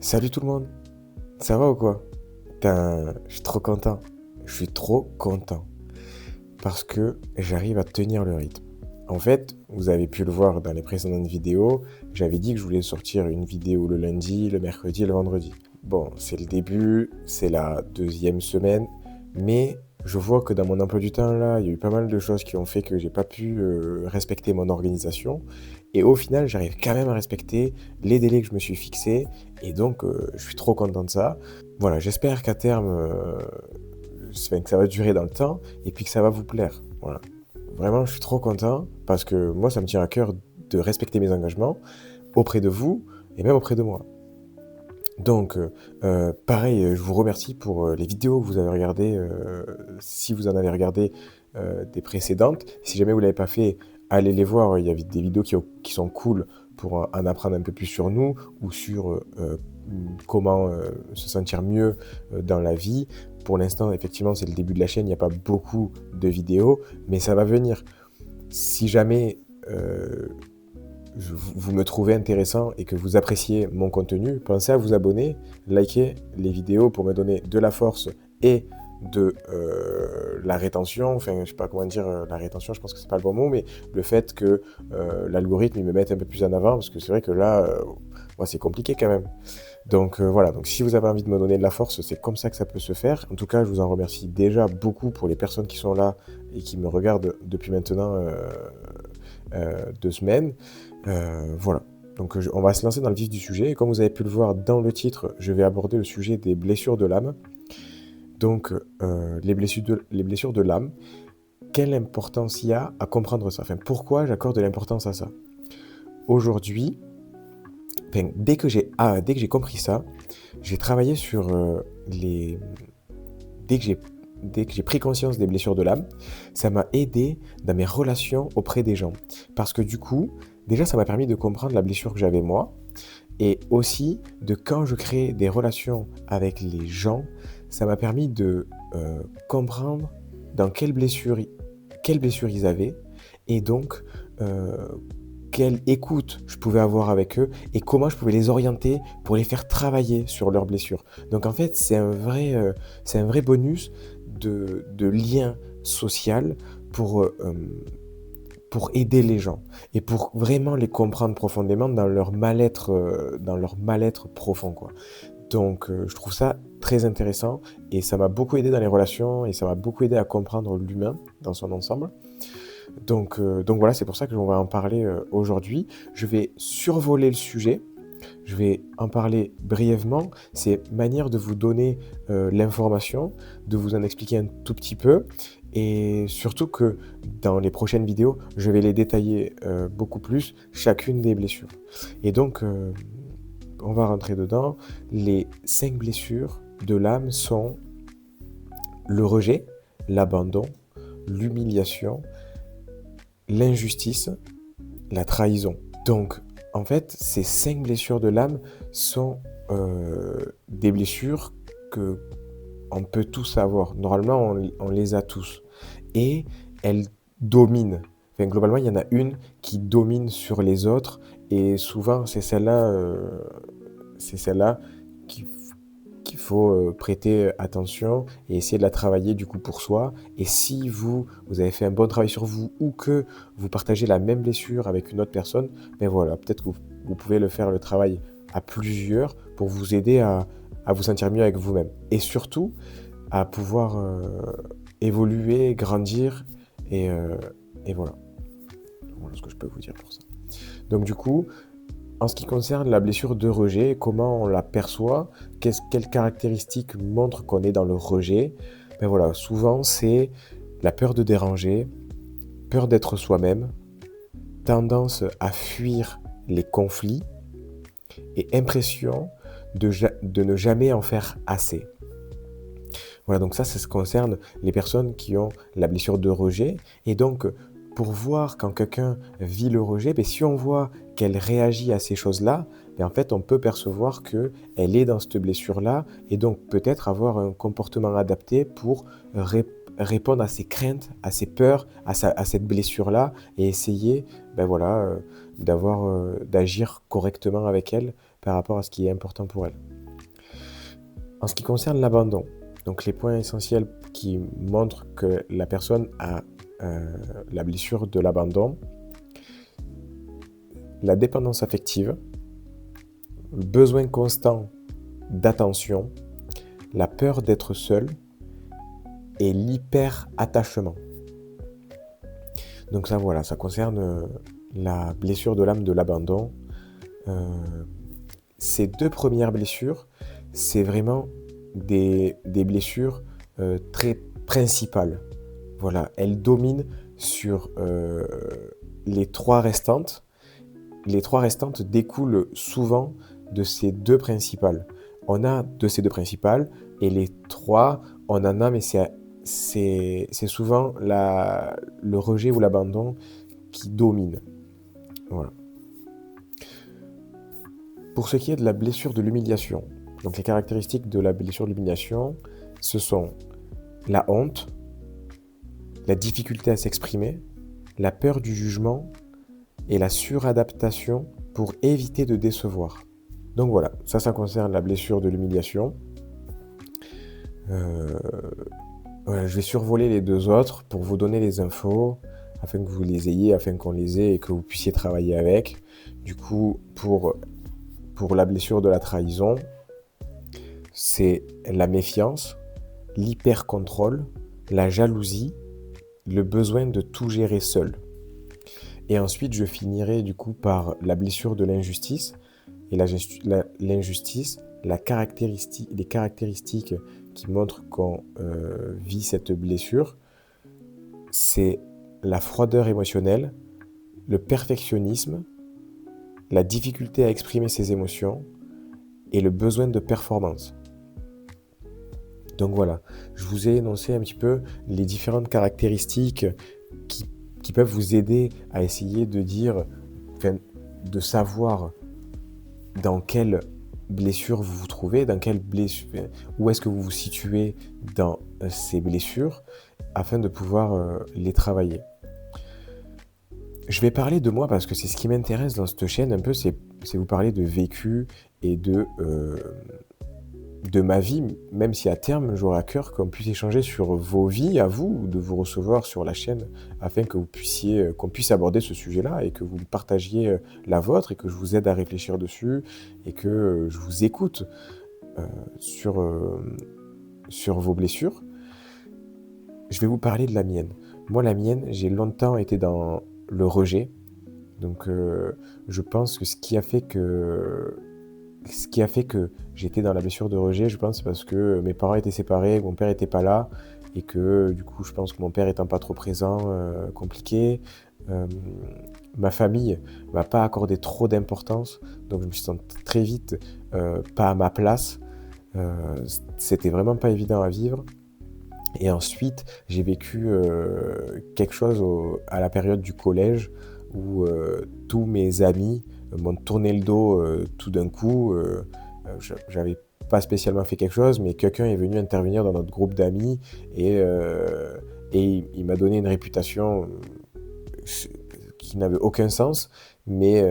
Salut tout le monde, ça va ou quoi? Putain, je suis trop content. Je suis trop content parce que j'arrive à tenir le rythme. En fait, vous avez pu le voir dans les précédentes vidéos, j'avais dit que je voulais sortir une vidéo le lundi, le mercredi et le vendredi. Bon, c'est le début, c'est la deuxième semaine, mais je vois que dans mon emploi du temps là, il y a eu pas mal de choses qui ont fait que j'ai pas pu respecter mon organisation. Et au final, j'arrive quand même à respecter les délais que je me suis fixés. Et donc, je suis trop content de ça. Voilà, j'espère qu'à terme, enfin, que ça va durer dans le temps et puis que ça va vous plaire. Voilà. Vraiment, je suis trop content parce que moi, ça me tient à cœur de respecter mes engagements auprès de vous et même auprès de moi. Donc, pareil, je vous remercie pour les vidéos que vous avez regardées, si vous en avez regardé des précédentes. Si jamais vous ne l'avez pas fait, allez les voir. Il y a des vidéos qui sont cool pour en apprendre un peu plus sur nous ou sur comment se sentir mieux dans la vie. Pour l'instant, effectivement, c'est le début de la chaîne. Il n'y a pas beaucoup de vidéos, mais ça va venir. Si jamais vous me trouvez intéressant et que vous appréciez mon contenu, pensez à vous abonner, liker les vidéos pour me donner de la force et de la rétention, enfin je sais pas comment dire la rétention, je pense que c'est pas le bon mot, mais le fait que l'algorithme il me mette un peu plus en avant, parce que c'est vrai que là, moi c'est compliqué quand même. Donc voilà, donc si vous avez envie de me donner de la force, c'est comme ça que ça peut se faire. En tout cas, je vous en remercie déjà beaucoup pour les personnes qui sont là et qui me regardent depuis maintenant 2 semaines. Voilà. Donc on va se lancer dans le vif du sujet. Et comme vous avez pu le voir dans le titre, je vais aborder le sujet des blessures de l'âme. Donc les blessures de l'âme, quelle importance il y a à comprendre ça? Enfin, pourquoi j'accorde de l'importance à ça? Aujourd'hui, enfin, dès que j'ai compris ça, j'ai travaillé sur les... Dès que j'ai pris conscience des blessures de l'âme, ça m'a aidé dans mes relations auprès des gens. Parce que du coup, déjà, ça m'a permis de comprendre la blessure que j'avais moi, et aussi de quand je crée des relations avec les gens, ça m'a permis de comprendre dans quelle blessure ils avaient, et donc euh, quelle écoute je pouvais avoir avec eux et comment je pouvais les orienter pour les faire travailler sur leurs blessures. Donc en fait, c'est un vrai bonus de lien social pour aider les gens et pour vraiment les comprendre profondément dans leur mal-être profond, quoi. Donc je trouve ça très intéressant et ça m'a beaucoup aidé dans les relations et ça m'a beaucoup aidé à comprendre l'humain dans son ensemble. Donc voilà, c'est pour ça que l'on va en parler aujourd'hui. Je vais survoler le sujet, je vais en parler brièvement. C'est manière de vous donner l'information, de vous en expliquer un tout petit peu. Et surtout que dans les prochaines vidéos, je vais les détailler beaucoup plus, chacune des blessures. Et donc, on va rentrer dedans. Les 5 blessures de l'âme sont le rejet, l'abandon, l'humiliation, l'injustice, la trahison. Donc, en fait, ces 5 blessures de l'âme sont des blessures que on peut tous avoir. Normalement, on les a tous. Et elles dominent. Enfin, globalement, il y en a une qui domine sur les autres. Et souvent, c'est celle-là qui, qu'il faut prêter attention et essayer de la travailler du coup pour soi. Et si vous avez fait un bon travail sur vous ou que vous partagez la même blessure avec une autre personne, ben voilà, peut-être que vous pouvez le faire le travail à plusieurs pour vous aider à vous sentir mieux avec vous-même. Et surtout, à pouvoir évoluer, grandir et, euh, et voilà. Voilà ce que je peux vous dire pour ça. Donc du coup, en ce qui concerne la blessure de rejet, comment on la perçoit, quelles caractéristiques montrent qu'on est dans le rejet? Ben voilà, souvent c'est la peur de déranger, peur d'être soi-même, tendance à fuir les conflits et impression de ne jamais en faire assez. Voilà, donc ça concerne les personnes qui ont la blessure de rejet. Et donc, pour voir quand quelqu'un vit le rejet, ben, si on voit qu'elle réagit à ces choses-là, ben, en fait, on peut percevoir qu'elle est dans cette blessure-là et donc peut-être avoir un comportement adapté pour répondre à ses craintes, à ses peurs, à cette blessure-là et essayer ben voilà, d'agir correctement avec elle par rapport à ce qui est important pour elle. En ce qui concerne l'abandon, donc les points essentiels qui montrent que la personne a la blessure de l'abandon, la dépendance affective, le besoin constant d'attention, la peur d'être seul et l'hyper-attachement. Donc ça, voilà, ça concerne la blessure de l'âme de l'abandon. Ces deux premières blessures, c'est vraiment des blessures très principales. Voilà, elles dominent sur les trois restantes. Les trois restantes découlent souvent de ces deux principales. On a de ces deux principales, et les trois, on en a, mais c'est souvent le rejet ou l'abandon qui domine. Voilà. Pour ce qui est de la blessure de l'humiliation, donc les caractéristiques de la blessure de l'humiliation, ce sont la honte, la difficulté à s'exprimer, la peur du jugement et la suradaptation pour éviter de décevoir. Donc voilà, ça concerne la blessure de l'humiliation. Voilà, je vais survoler les deux autres pour vous donner les infos, afin que vous les ayez, afin qu'on les ait et que vous puissiez travailler avec. Du coup, pour la blessure de la trahison, c'est la méfiance, l'hyper-contrôle, la jalousie, le besoin de tout gérer seul. Et ensuite, je finirai du coup par la blessure de l'injustice. Et l'injustice, les caractéristiques qui montrent qu'on vit cette blessure, c'est la froideur émotionnelle, le perfectionnisme, la difficulté à exprimer ses émotions et le besoin de performance. Donc voilà, je vous ai énoncé un petit peu les différentes caractéristiques qui peuvent vous aider à essayer de dire, de savoir dans quelle blessure vous vous trouvez, où est-ce que vous vous situez dans ces blessures, afin de pouvoir les travailler. Je vais parler de moi parce que c'est ce qui m'intéresse dans cette chaîne un peu, c'est vous parler de vécu et de ma vie, même si à terme j'aurai à cœur qu'on puisse échanger sur vos vies à vous, ou de vous recevoir sur la chaîne, afin que qu'on puisse aborder ce sujet-là et que vous partagiez la vôtre et que je vous aide à réfléchir dessus et que je vous écoute sur vos blessures. Je vais vous parler de la mienne. Moi, la mienne, j'ai longtemps été dans le rejet. Donc, je pense que ce qui a fait que j'étais dans la blessure de rejet, je pense, c'est parce que mes parents étaient séparés, mon père était pas là, et que du coup, je pense que mon père étant pas trop présent, compliqué. Ma famille m'a pas accordé trop d'importance, donc je me suis senti très vite pas à ma place. C'était vraiment pas évident à vivre. Et ensuite, j'ai vécu quelque chose à la période du collège où tous mes amis m'ont tourné le dos tout d'un coup. J'avais pas spécialement fait quelque chose, mais quelqu'un est venu intervenir dans notre groupe d'amis et il m'a donné une réputation qui n'avait aucun sens, mais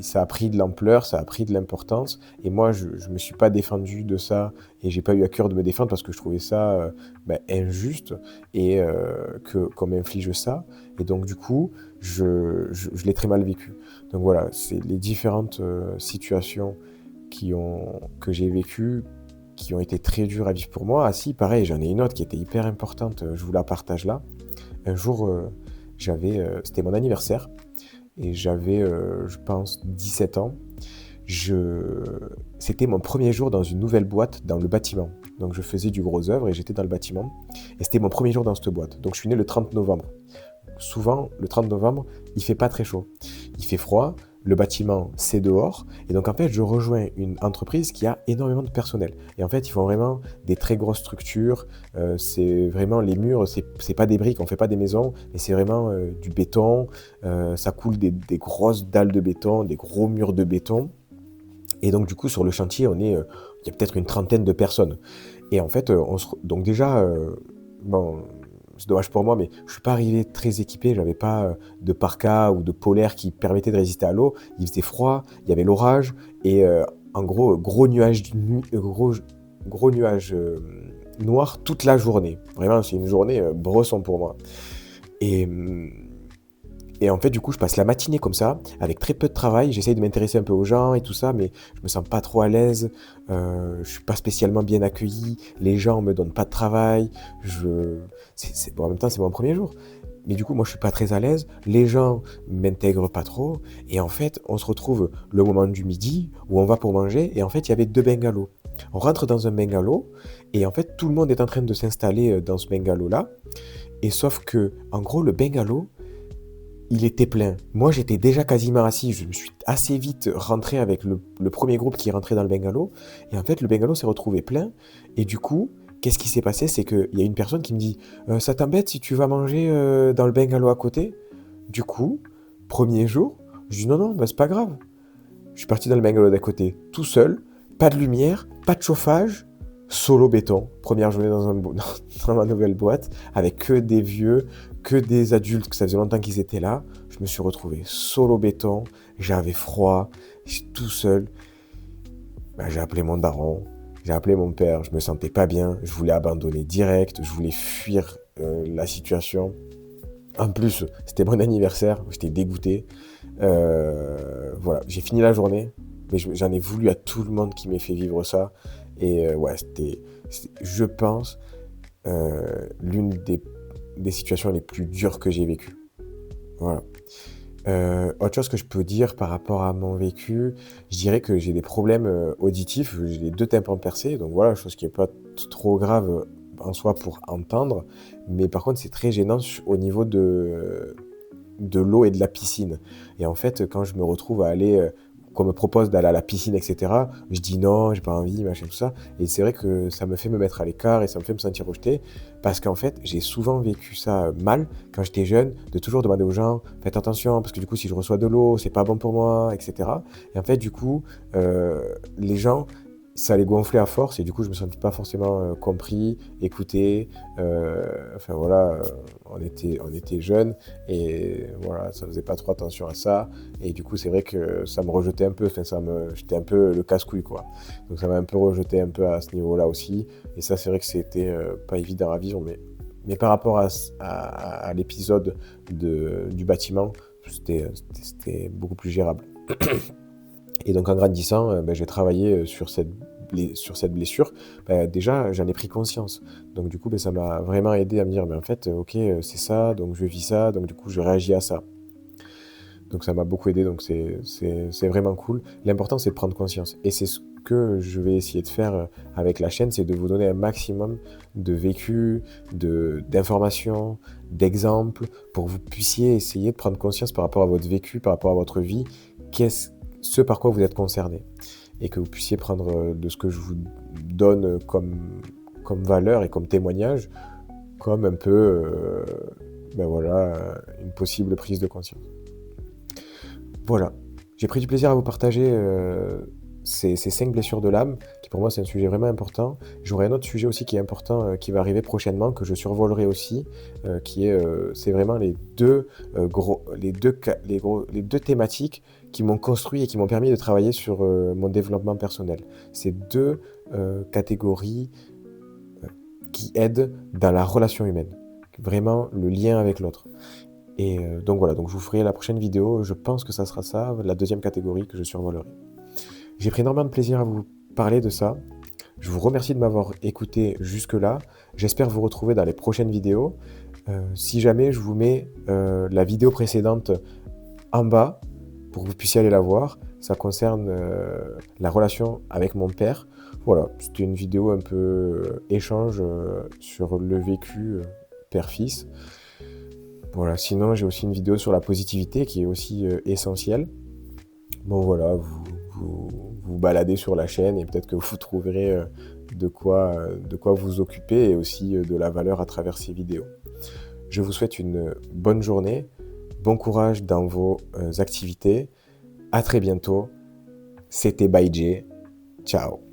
ça a pris de l'ampleur, ça a pris de l'importance, et moi je me suis pas défendu de ça, et j'ai pas eu à cœur de me défendre parce que je trouvais ça injuste, et qu'on m'inflige ça, et donc du coup je l'ai très mal vécu. Donc voilà, c'est les différentes situations que j'ai vécues, qui ont été très dures à vivre pour moi. Ah si, pareil, j'en ai une autre qui était hyper importante, je vous la partage là. Un jour, c'était mon anniversaire, et j'avais, je pense, 17 ans. C'était mon premier jour dans une nouvelle boîte dans le bâtiment. Donc je faisais du gros œuvre et j'étais dans le bâtiment. Et c'était mon premier jour dans cette boîte. Donc je suis né le 30 novembre. Souvent, le 30 novembre, il fait pas très chaud. Il fait froid, le bâtiment, c'est dehors. Et donc en fait, je rejoins une entreprise qui a énormément de personnel. Et en fait, ils font vraiment des très grosses structures. C'est vraiment les murs, c'est pas des briques, on fait pas des maisons, mais c'est vraiment du béton. Ça coule des grosses dalles de béton, des gros murs de béton. Et donc du coup, sur le chantier, il y a peut-être une trentaine de personnes. Et en fait, donc déjà, bon, c'est dommage pour moi, mais je suis pas arrivé très équipé. J'avais pas de parka ou de polaire qui permettait de résister à l'eau. Il faisait froid, il y avait l'orage, et en gros, gros nuage de nuit, gros nuage noir toute la journée. Vraiment, c'est une journée bresson pour moi. Et, et en fait, du coup, je passe la matinée comme ça, avec très peu de travail. J'essaye de m'intéresser un peu aux gens et tout ça, mais je me sens pas trop à l'aise. Je suis pas spécialement bien accueilli. Les gens me donnent pas de travail. Bon, en même temps, c'est mon premier jour. Mais du coup, moi, je suis pas très à l'aise. Les gens m'intègrent pas trop. Et en fait, on se retrouve le moment du midi où on va pour manger. Et en fait, il y avait 2 bungalows. On rentre dans un bungalow. Et en fait, tout le monde est en train de s'installer dans ce bungalow-là. Et sauf que, en gros, le bungalow, il était plein. Moi, j'étais déjà quasiment assis. Je me suis assez vite rentré avec le premier groupe qui est rentré dans le bungalow. Et en fait, le bungalow s'est retrouvé plein. Et du coup, qu'est-ce qui s'est passé? C'est qu'il y a une personne qui me dit ça t'embête si tu vas manger dans le bungalow à côté? Du coup, premier jour, je dis non, non, bah, c'est pas grave. Je suis parti dans le bungalow d'à côté, tout seul, pas de lumière, pas de chauffage, solo béton. Première journée dans ma nouvelle boîte, avec que des vieux, que des adultes, que ça faisait longtemps qu'ils étaient là. Je me suis retrouvé solo béton, j'avais froid, j'étais tout seul. Bah, j'ai appelé mon daron, j'ai appelé mon père, je me sentais pas bien, je voulais abandonner direct, je voulais fuir la situation. En plus, c'était mon anniversaire, j'étais dégoûté. Voilà, j'ai fini la journée, mais j'en ai voulu à tout le monde qui m'ait fait vivre ça. Et ouais, je pense, l'une des situations les plus dures que j'ai vécues. Voilà. Autre chose que je peux dire par rapport à mon vécu, je dirais que j'ai des problèmes auditifs, j'ai les 2 tympans percés, donc voilà, chose qui est pas trop grave en soi pour entendre, mais par contre c'est très gênant au niveau de l'eau et de la piscine. Et en fait, quand je me retrouve à aller, qu'on me propose d'aller à la piscine, etc., je dis non, j'ai pas envie, machin, tout ça. Et c'est vrai que ça me fait me mettre à l'écart et ça me fait me sentir rejeté, parce qu'en fait, j'ai souvent vécu ça mal quand j'étais jeune, de toujours demander aux gens, faites attention, parce que du coup, si je reçois de l'eau, c'est pas bon pour moi, etc. Et en fait, du coup, les gens, ça les gonflait à force, et du coup, je me sentais pas forcément compris, écouté. Enfin voilà, on était jeunes, et voilà, ça faisait pas trop attention à ça. Et du coup, c'est vrai que ça me rejetait un peu, enfin, j'étais un peu le casse-couille, quoi. Donc ça m'a un peu rejeté un peu à ce niveau-là aussi. Et ça, c'est vrai que c'était pas évident à vivre, mais par rapport à l'épisode du bâtiment, c'était beaucoup plus gérable. Et donc en grandissant, j'ai travaillé sur cette blessure. Déjà, j'en ai pris conscience. Donc du coup, ça m'a vraiment aidé à me dire, mais en fait, ok, c'est ça, donc je vis ça, donc du coup, je réagis à ça. Donc ça m'a beaucoup aidé, donc c'est vraiment cool. L'important, c'est de prendre conscience. Et c'est ce que je vais essayer de faire avec la chaîne, c'est de vous donner un maximum de vécu, d'informations, d'exemples, pour que vous puissiez essayer de prendre conscience par rapport à votre vécu, par rapport à votre vie, ce par quoi vous êtes concerné. Et que vous puissiez prendre de ce que je vous donne comme valeur et comme témoignage, comme un peu une possible prise de conscience. Voilà, j'ai pris du plaisir à vous partager ces 5 blessures de l'âme, qui pour moi c'est un sujet vraiment important. J'aurai un autre sujet aussi qui est important, qui va arriver prochainement, que je survolerai aussi, c'est vraiment les deux thématiques qui m'ont construit et qui m'ont permis de travailler sur mon développement personnel. Ces 2 catégories qui aident dans la relation humaine, vraiment le lien avec l'autre. Et donc voilà, donc je vous ferai la prochaine vidéo, je pense que ça sera ça, la 2e catégorie que je survolerai. J'ai pris énormément de plaisir à vous parler de ça. Je vous remercie de m'avoir écouté jusque-là. J'espère vous retrouver dans les prochaines vidéos. Si jamais, je vous mets la vidéo précédente en bas pour que vous puissiez aller la voir. Ça concerne la relation avec mon père. Voilà, c'était une vidéo un peu échange sur le vécu père-fils. Voilà, sinon j'ai aussi une vidéo sur la positivité qui est aussi essentielle. Bon voilà, vous baladez sur la chaîne et peut-être que vous trouverez de quoi vous occuper et aussi de la valeur à travers ces vidéos. Je vous souhaite une bonne journée, bon courage dans vos activités. À très bientôt. C'était Baïdjé. Ciao.